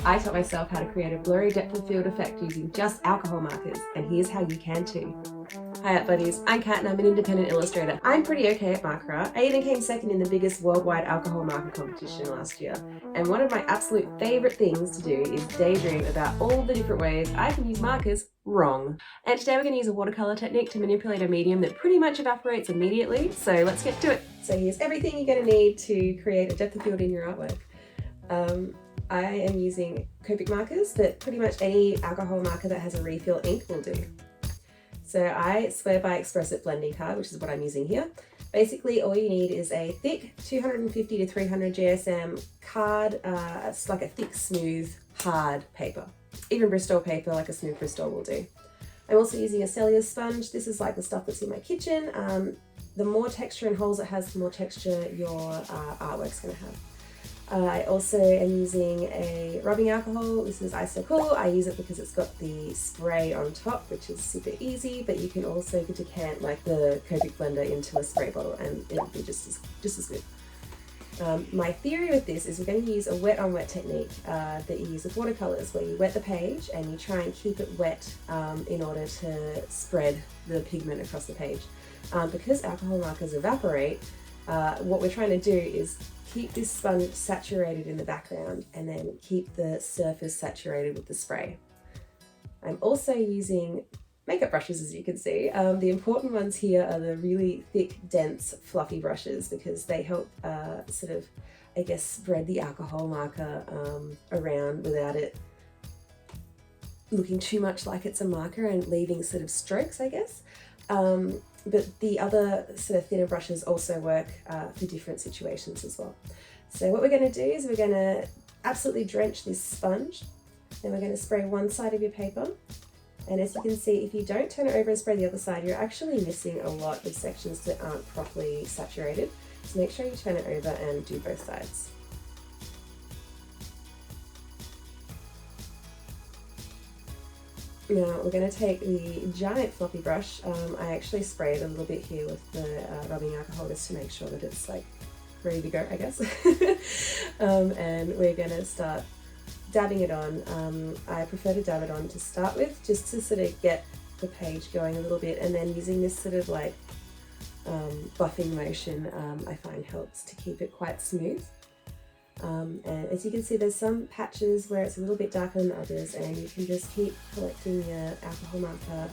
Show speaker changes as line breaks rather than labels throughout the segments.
I taught myself how to create a blurry depth of field effect using just alcohol markers, and here's how you can too. Hi up buddies, I'm Kat and I'm an independent illustrator. I'm pretty okay at marker art. I even came second in the biggest worldwide alcohol marker competition last year. And one of my absolute favourite things to do is daydream about all the different ways I can use markers wrong. And today we're going to use a watercolour technique to manipulate a medium that pretty much evaporates immediately, so let's get to it. So here's everything you're going to need to create a depth of field in your artwork. I am using COPIC markers, but pretty much any alcohol marker that has a refill ink will do. So I swear by Express It blending card, which is what I'm using here. Basically, all you need is a thick 250 to 300 GSM card. It's like a thick, smooth, hard paper. Even Bristol paper, like a smooth Bristol will do. I'm also using a cellulose sponge. This is like the stuff that's in my kitchen. The more texture and holes it has, the more texture your artwork's going to have. I also am using a rubbing alcohol. This is Iso Cool. I use it because it's got the spray on top, which is super easy, but you can also decant like the Copic blender into a spray bottle and it'll be just as good. My theory with this is we're going to use a wet on wet technique that you use with watercolors, where you wet the page and you try and keep it wet in order to spread the pigment across the page. Because alcohol markers evaporate, what we're trying to do is keep this sponge saturated in the background and then keep the surface saturated with the spray. I'm also using makeup brushes, as you can see. The important ones here are the really thick, dense, fluffy brushes because they help spread the alcohol marker around without it looking too much like it's a marker and leaving sort of strokes, I guess. But the other sort of thinner brushes also work for different situations as well. So what we're going to do is we're going to absolutely drench this sponge, then we're going to spray one side of your paper. And as you can see, if you don't turn it over and spray the other side, you're actually missing a lot of sections that aren't properly saturated. So make sure you turn it over and do both sides. Now we're going to take the giant floppy brush. I actually sprayed a little bit here with the rubbing alcohol just to make sure that it's like ready to go, I guess. And we're going to start dabbing it on. I prefer to dab it on to start with, just to sort of get the page going a little bit, and then using this sort of like buffing motion I find helps to keep it quite smooth. And as you can see, there's some patches where it's a little bit darker than others, and you can just keep collecting your alcohol marker,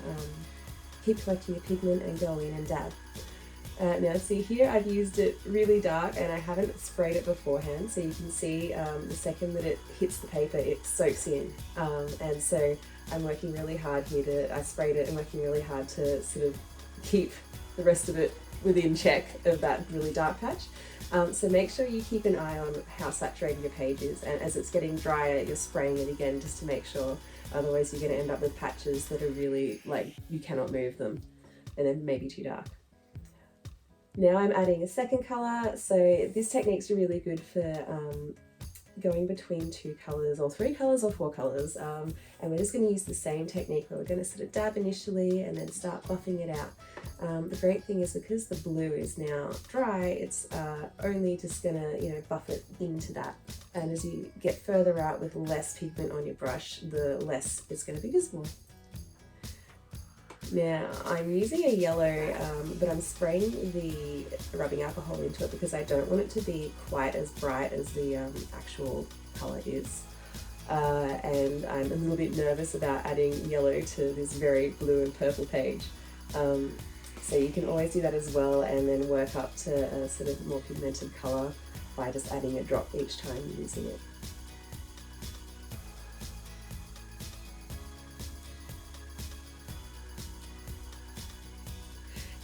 keep collecting your pigment and go in and dab. Now see here, I've used it really dark and I haven't sprayed it beforehand, so you can see the second that it hits the paper it soaks in, and so I'm working really hard here I sprayed it and working really hard to sort of keep the rest of it within check of that really dark patch. So make sure you keep an eye on how saturated your page is, and as it's getting drier you're spraying it again just to make sure, otherwise you're going to end up with patches that are really like you cannot move them and then maybe too dark. Now I'm adding a second colour, so this technique's really good for going between two colours or three colours or four colours, and we're just going to use the same technique where we're going to sort of dab initially and then start buffing it out. The great thing is because the blue is now dry, it's only just going to buff it into that, and as you get further out with less pigment on your brush, the less it's going to be visible. Now I'm using a yellow, but I'm spraying the rubbing alcohol into it because I don't want it to be quite as bright as the actual colour is. And I'm a little bit nervous about adding yellow to this very blue and purple page. So you can always do that as well, and then work up to a sort of more pigmented colour by just adding a drop each time you're using it.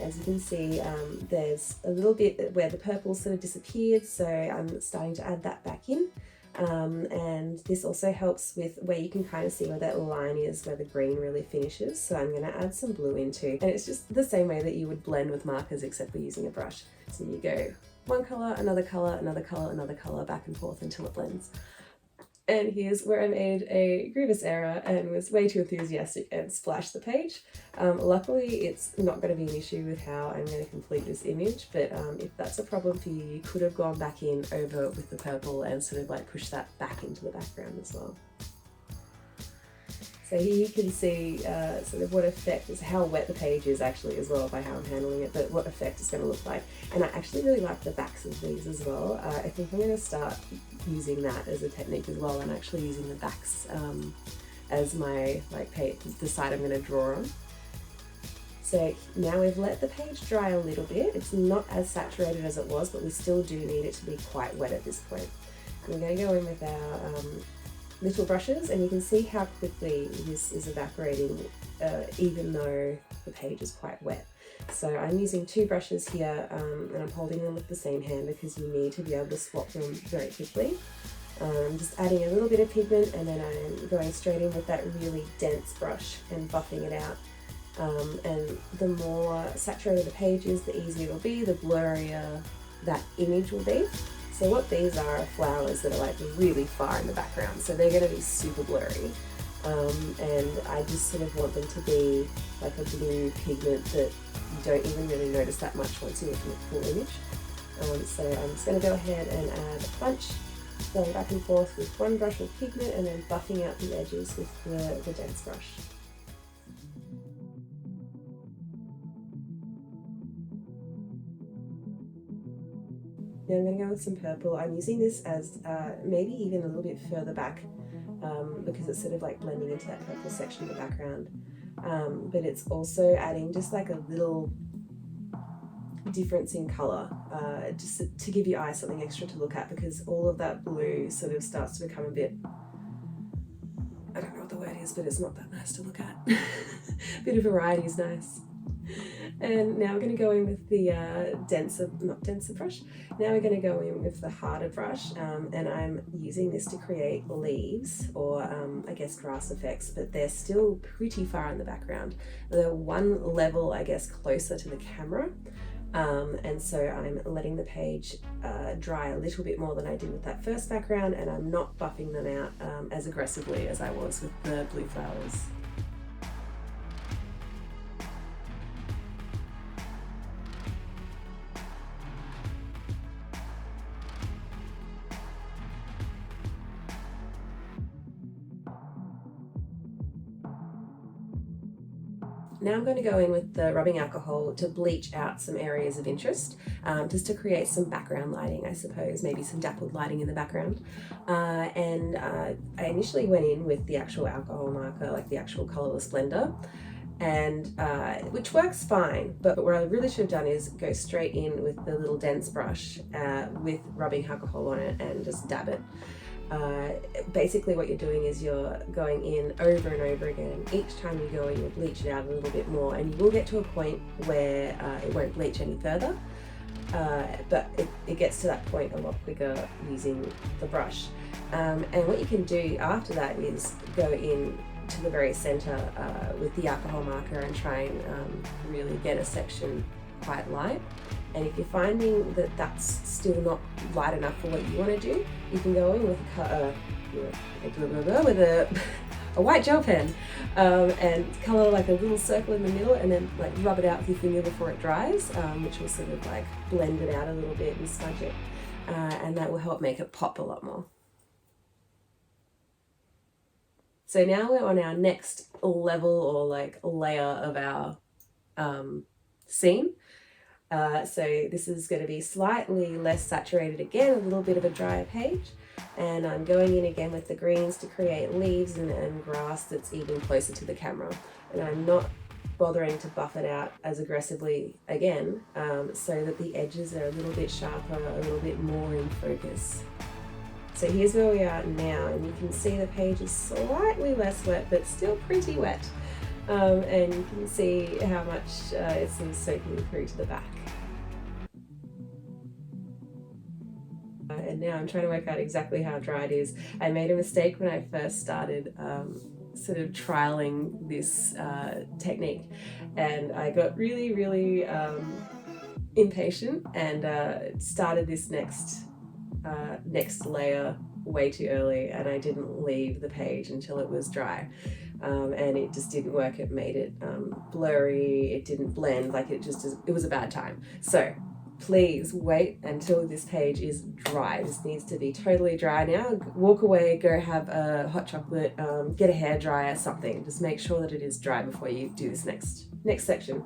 As you can see, there's a little bit where the purple sort of disappeared, so I'm starting to add that back in. And this also helps with where you can kind of see where that line is, where the green really finishes. So I'm going to add some blue in too. And it's just the same way that you would blend with markers, except we're using a brush. So you go one colour, another colour, another colour, another colour, back and forth until it blends. And here's where I made a grievous error and was way too enthusiastic and splashed the page. Luckily it's not going to be an issue with how I'm going to complete this image, but if that's a problem for you, you could have gone back in over with the purple and sort of like pushed that back into the background as well. So here you can see sort of what effect is, how wet the page is actually as well by how I'm handling it, but what effect it's going to look like. And I actually really like the backs of these as well. I think I'm going to start using that as a technique as well, and actually using the backs as my page, the side I'm going to draw on. So now we've let the page dry a little bit. It's not as saturated as it was, but we still do need it to be quite wet at this point. And we're going to go in with our little brushes, and you can see how quickly this is evaporating even though the page is quite wet. So I'm using two brushes here, and I'm holding them with the same hand because you need to be able to swap them very quickly. Just adding a little bit of pigment, and then I'm going straight in with that really dense brush and buffing it out. And the more saturated the page is, the easier it will be, the blurrier that image will be. So what these are flowers that are really far in the background, so they're going to be super blurry. And I just sort of want them to be like a blue pigment that you don't even really notice that much once you're looking at the full image. So I'm just going to go ahead and add a bunch, going back and forth with one brush of pigment and then buffing out the edges with the dense brush. Now I'm going to go with some purple. I'm using this as maybe even a little bit further back because it's sort of blending into that purple section of the background. But it's also adding just a little difference in colour, just to give your eyes something extra to look at, because all of that blue sort of starts to become a bit, I don't know what the word is, but it's not that nice to look at. Bit of variety is nice. And now we're going to go in with the not denser brush. Now we're going to go in with the harder brush, and I'm using this to create leaves, or I guess grass effects, but they're still pretty far in the background. They're one level, I guess, closer to the camera. And so I'm letting the page dry a little bit more than I did with that first background, and I'm not buffing them out as aggressively as I was with the blue flowers. Now I'm going to go in with the rubbing alcohol to bleach out some areas of interest, just to create some background lighting, I suppose, maybe some dappled lighting in the background. And I initially went in with the actual alcohol marker, the actual colourless blender, and which works fine, but what I really should have done is go straight in with the little dense brush with rubbing alcohol on it and just dab it. Basically what you're doing is you're going in over and over again. Each time you go in, you'll bleach it out a little bit more, and you will get to a point where it won't bleach any further, but it gets to that point a lot quicker using the brush. And what you can do after that is go in to the very center with the alcohol marker and try and really get a section quite light. And if you're finding that that's still not light enough for what you want to do, you can go in with a white gel pen and colour a little circle in the middle, and then rub it out with your finger before it dries, which will sort of blend it out a little bit and smudge it, and that will help make it pop a lot more. So now we're on our next level, or layer of our scene. So this is going to be slightly less saturated again, a little bit of a drier page, and I'm going in again with the greens to create leaves and grass that's even closer to the camera, and I'm not bothering to buff it out as aggressively again, so that the edges are a little bit sharper, a little bit more in focus. So here's where we are now, and you can see the page is slightly less wet but still pretty wet. And you can see how much it's sort of soaking through to the back. And now I'm trying to work out exactly how dry it is. I made a mistake when I first started sort of trialing this technique, and I got really impatient and started this next layer way too early, and I didn't leave the page until it was dry. And it just didn't work. It made it blurry, it didn't blend, it was a bad time. So please wait until this page is dry. This needs to be totally dry now. Walk away, go have a hot chocolate, get a hairdryer, something. Just make sure that it is dry before you do this next section.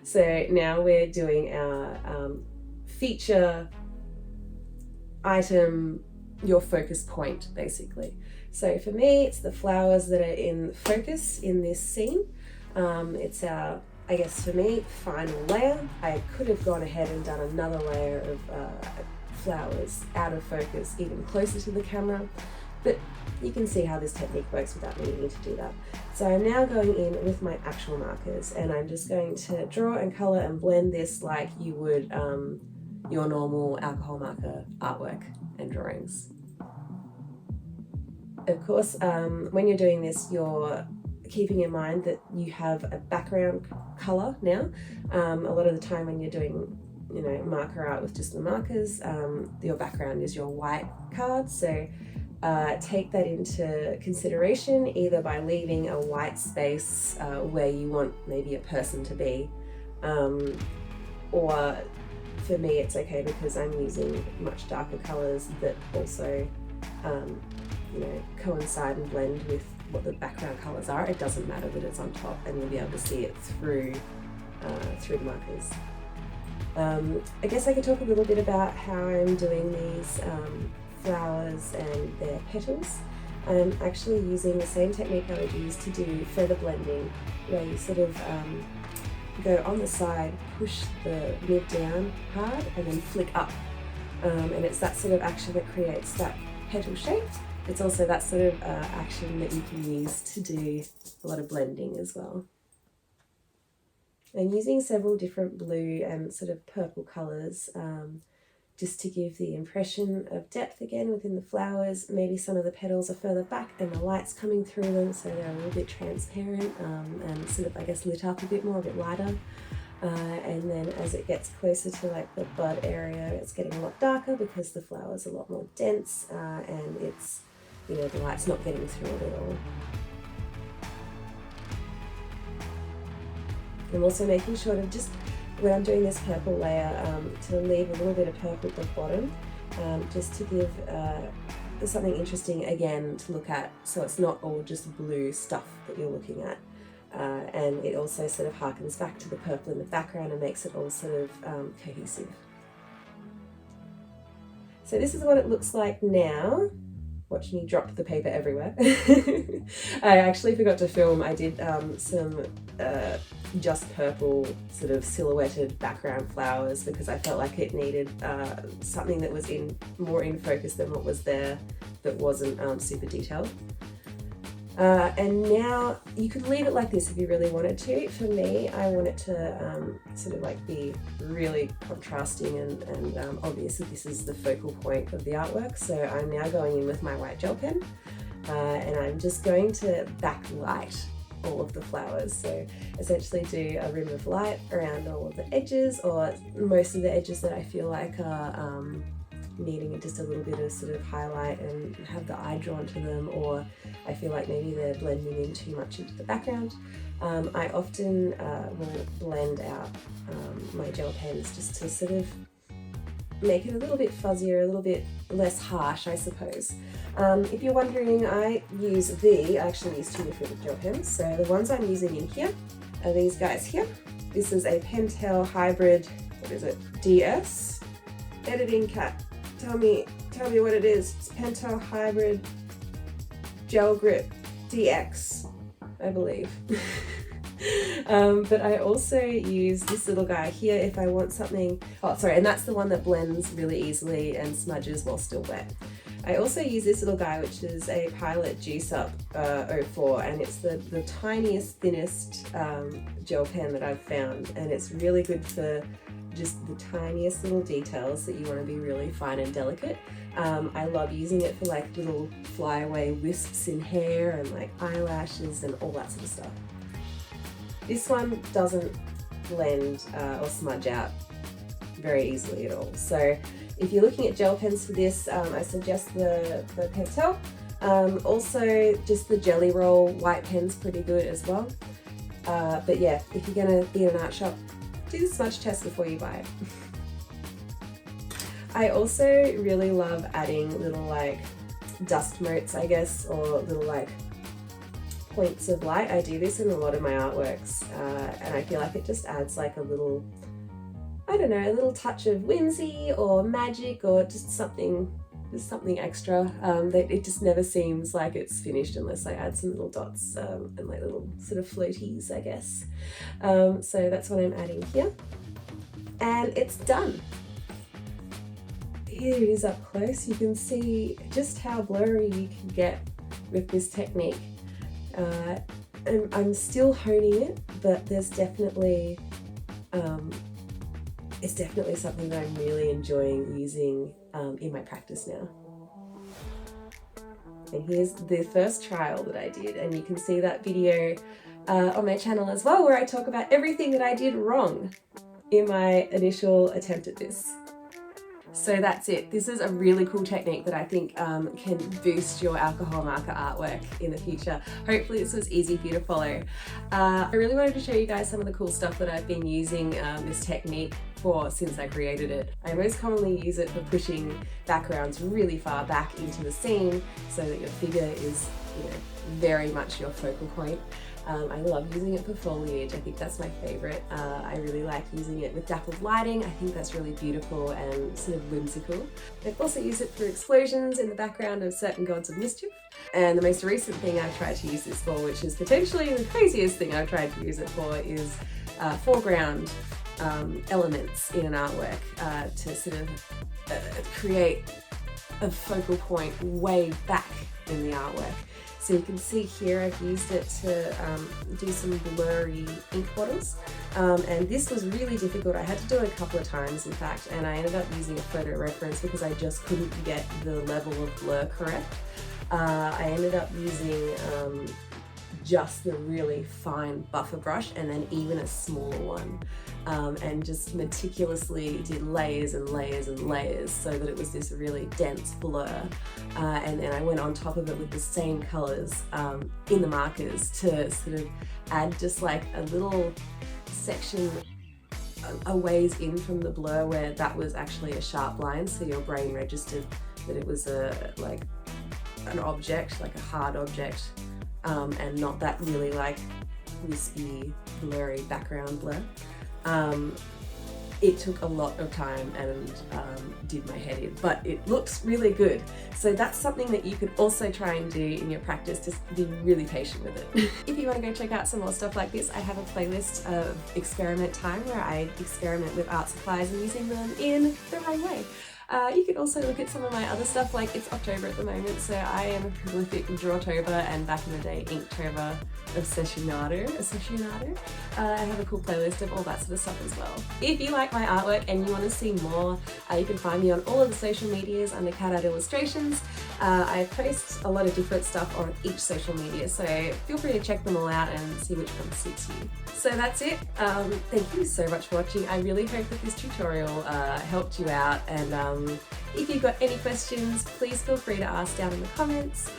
So now we're doing our feature item, your focus point, basically. So for me, it's the flowers that are in focus in this scene. It's our, I guess for me, final layer. I could have gone ahead and done another layer of flowers out of focus, even closer to the camera, but you can see how this technique works without me needing to do that. So I'm now going in with my actual markers, and I'm just going to draw and color and blend this like you would your normal alcohol marker artwork and drawings. Of course, when you're doing this, you're keeping in mind that you have a background color now. A lot of the time when you're doing, marker art with just the markers, your background is your white card. So take that into consideration, either by leaving a white space where you want maybe a person to be, or for me it's okay because I'm using much darker colors that also coincide and blend with what the background colors are. It doesn't matter that it's on top, and you'll be able to see it through the markers. I guess I could talk a little bit about how I'm doing these flowers and their petals. I'm actually using the same technique I would use to do feather blending, where you sort of go on the side, push the nib down hard, and then flick up. And it's that sort of action that creates that petal shape. It's also that sort of action that you can use to do a lot of blending as well. I'm using several different blue and sort of purple colours just to give the impression of depth again within the flowers. Maybe some of the petals are further back and the light's coming through them, so they're a little bit transparent and sort of, I guess, lit up a bit more, a bit lighter. And then as it gets closer to like the bud area, it's getting a lot darker because the flower's a lot more dense and it's, the light's not getting through it at all. I'm also making sure to just, when I'm doing this purple layer, to leave a little bit of purple at the bottom, just to give something interesting again to look at, so it's not all just blue stuff that you're looking at. And it also sort of harkens back to the purple in the background and makes it all sort of cohesive. So this is what it looks like now. Watch me drop the paper everywhere. I actually forgot to film. I did some just purple sort of silhouetted background flowers because I felt like it needed something that was more in focus than what was there that wasn't super detailed. And now you could leave it like this if you really wanted to. For me, I want it to sort of like be really contrasting and obvious that this is the focal point of the artwork. So I'm now going in with my white gel pen and I'm just going to backlight all of the flowers. So essentially do a rim of light around all of the edges, or most of the edges that I feel like are needing just a little bit of sort of highlight and have the eye drawn to them, or I feel like maybe they're blending in too much into the background. I often will blend out my gel pens just to sort of make it a little bit fuzzier, a little bit less harsh, I suppose. If you're wondering, I actually use two different gel pens. So the ones I'm using in here are these guys here. This is a Pentel Hybrid, what is it, DS? Editing cat, tell me what it is. It's Pentel Hybrid Gel Grip DX, I believe. But I also use this little guy here if I want something, and that's the one that blends really easily and smudges while still wet. I also use this little guy, which is a Pilot Juice Up 04, and it's the tiniest, thinnest gel pen that I've found, and it's really good for just the tiniest little details that you want to be really fine and delicate. I love using it for like little flyaway wisps in hair and like eyelashes and all that sort of stuff. This one doesn't blend or smudge out very easily at all. So if you're looking at gel pens for this, I suggest the Pentel. Also just the Jelly Roll white pen's pretty good as well. But yeah, if you're gonna be in an art shop, do the smudge test before you buy it. I also really love adding little like dust motes, I guess, or little like points of light. I do this in a lot of my artworks, and I feel like it just adds like a little, I don't know, a little touch of whimsy or magic or just something extra. That it just never seems like it's finished unless I add some little dots and like little sort of floaties, I guess. So that's what I'm adding here, and it's done. Here it is up close. You can see just how blurry you can get with this technique. And I'm still honing it, but there's definitely it's definitely something that I'm really enjoying using in my practice now. And here's the first trial that I did, and you can see that video on my channel as well, where I talk about everything that I did wrong in my initial attempt at this. So that's it. This is a really cool technique that I think can boost your alcohol marker artwork in the future. Hopefully this was easy for you to follow. I really wanted to show you guys some of the cool stuff that I've been using this technique for since I created it. I most commonly use it for pushing backgrounds really far back into the scene so that your figure is, you know, very much your focal point. I love using it for foliage. I think that's my favorite. I really like using it with dappled lighting. I think that's really beautiful and sort of whimsical. I've also used it for explosions in the background of certain gods of mischief. And the most recent thing I've tried to use this for, which is potentially the craziest thing I've tried to use it for, is foreground elements in an artwork to sort of create a focal point way back in the artwork. So you can see here I've used it to do some blurry ink bottles, and this was really difficult. I had to do it a couple of times in fact, and I ended up using a photo reference because I just couldn't get the level of blur correct. I ended up using just the really fine buffer brush and then even a smaller one, and just meticulously did layers and layers and layers so that it was this really dense blur, and then I went on top of it with the same colors in the markers to sort of add just like a little section a ways in from the blur where that was actually a sharp line, so your brain registered that it was like an object, like a hard object, and not that really like wispy, blurry background blur. It took a lot of time and did my head in, but it looks really good. So that's something that you could also try and do in your practice, just be really patient with it. If you want to go check out some more stuff like this, I have a playlist of experiment time where I experiment with art supplies and using them in the right way. You could also look at some of my other stuff, like it's October at the moment, so I am a prolific Drawtober and back in the day Inktober aficionado. I have a cool playlist of all that sort of stuff as well. If you like my artwork and you want to see more, you can find me on all of the social medias under Cat Art Illustrations. I post a lot of different stuff on each social media, so feel free to check them all out and see which one suits you. So that's it. Thank you so much for watching. I really hope that this tutorial helped you out, and if you've got any questions, please feel free to ask down in the comments.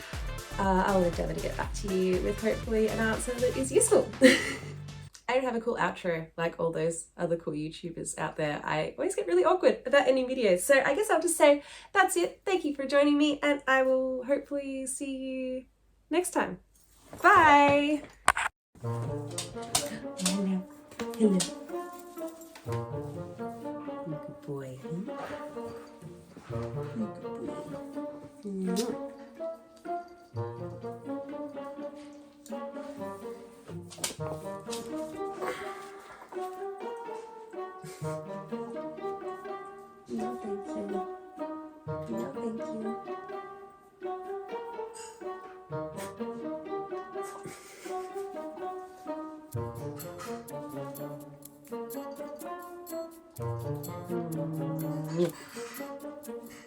I'll endeavour to get back to you with hopefully an answer that is useful. I don't have a cool outro like all those other cool YouTubers out there. I always get really awkward about ending videos. So I guess I'll just say that's it. Thank you for joining me, and I will hopefully see you next time. Bye! Hello. Hello. Good boy. Good boy. No, thank you. No, thank you. Mm.